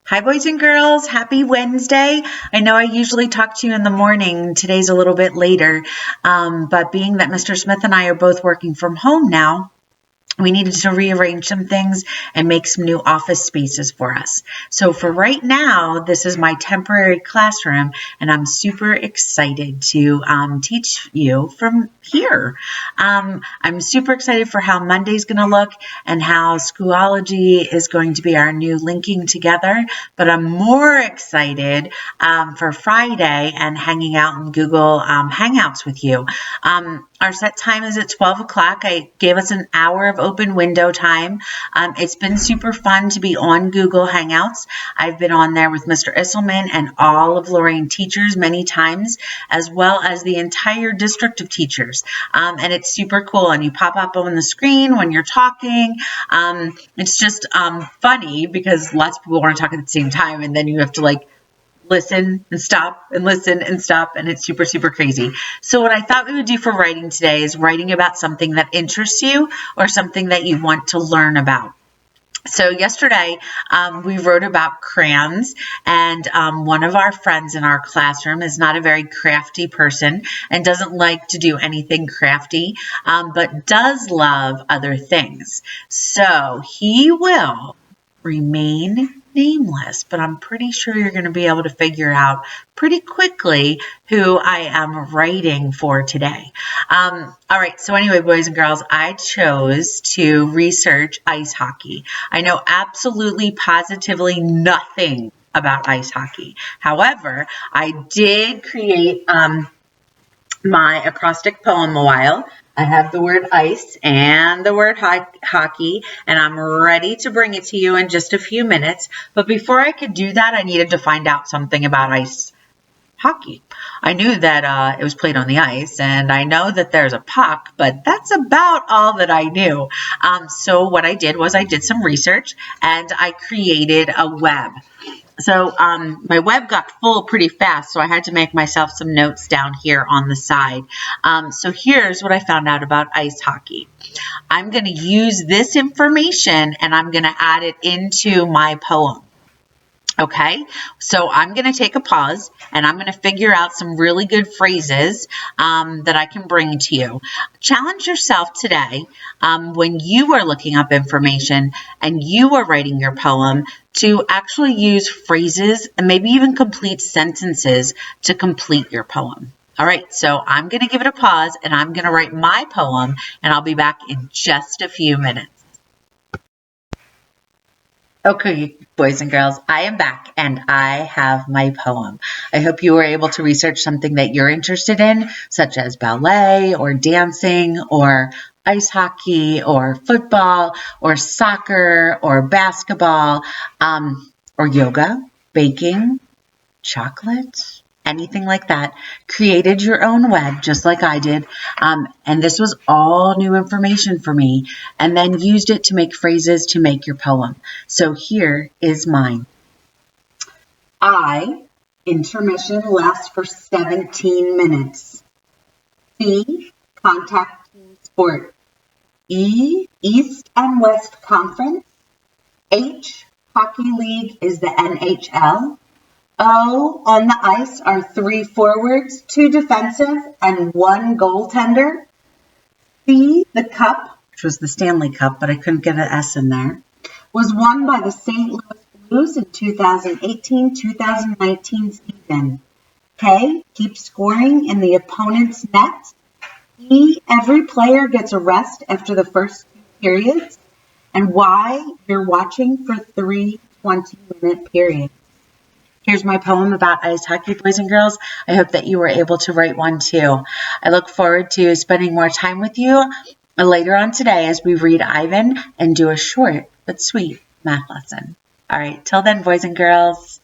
Hi, boys and girls. Happy Wednesday. I know I usually talk to you in the morning. Today's a little bit later, but being that Mr. Smith and I are both working from home now, we needed to rearrange some things and make some new office spaces for us. So for right now, this is my temporary classroom, and I'm super excited to teach you from here. I'm super excited for how Monday's going to look and how Schoology is going to be our new linking together, but I'm more excited for Friday and hanging out in Google Hangouts with you. Our set time is at 12 o'clock. I gave us an hour of open window time. It's been super fun to be on Google Hangouts. I've been on there with Mr. Isselman and all of Lorraine teachers many times, as well as the entire district of teachers. And it's super cool. And you pop up on the screen when you're talking. It's just funny because lots of people want to talk at the same time, and then you have to listen and stop and listen and stop, and it's super, super crazy. So what I thought we would do for writing today is writing about something that interests you or something that you want to learn about. So yesterday, we wrote about crayons, and one of our friends in our classroom is not a very crafty person and doesn't like to do anything crafty, but does love other things. So he will remain nameless, but I'm pretty sure you're going to be able to figure out pretty quickly who I am writing for today. All right, so anyway, boys and girls, I chose to research ice hockey. I know absolutely, positively nothing about ice hockey. However, I did create my acrostic poem a while. I have the word ice and the word hockey, and I'm ready to bring it to you in just a few minutes. But before I could do that, I needed to find out something about ice hockey. I knew that it was played on the ice, and I know that there's a puck, but that's about all that I knew. So what I did was I did some research, and I created a web. So my web got full pretty fast, so I had to make myself some notes down here on the side. So here's what I found out about ice hockey. I'm going to use this information, and I'm going to add it into my poem. Okay, so I'm going to take a pause, and I'm going to figure out some really good phrases that I can bring to you. Challenge yourself today when you are looking up information and you are writing your poem to actually use phrases and maybe even complete sentences to complete your poem. All right, so I'm going to give it a pause, and I'm going to write my poem, and I'll be back in just a few minutes. Okay, boys and girls, I am back, and I have my poem. I hope you were able to research something that you're interested in, such as ballet or dancing or ice hockey or football or soccer or basketball or yoga, baking, chocolate, anything like that. Created your own web just like I did, and this was all new information for me, and then used it to make phrases to make your poem. So here is mine. Intermission lasts for 17 minutes. C, contact team sport. E, East and West Conference. H, Hockey League is the NHL. O, on the ice are 3 forwards, 2 defensive, and 1 goaltender. C, the cup, which was the Stanley Cup, but I couldn't get an S in there, was won by the St. Louis Blues in 2018-2019 season. K, keep scoring in the opponent's net. E, every player gets a rest after the first 2 periods. And Y, you're watching for 3 20-minute periods. Here's my poem about ice hockey, boys and girls. I hope that you were able to write one too. I look forward to spending more time with you later on today as we read Ivan and do a short but sweet math lesson. All right, till then, boys and girls.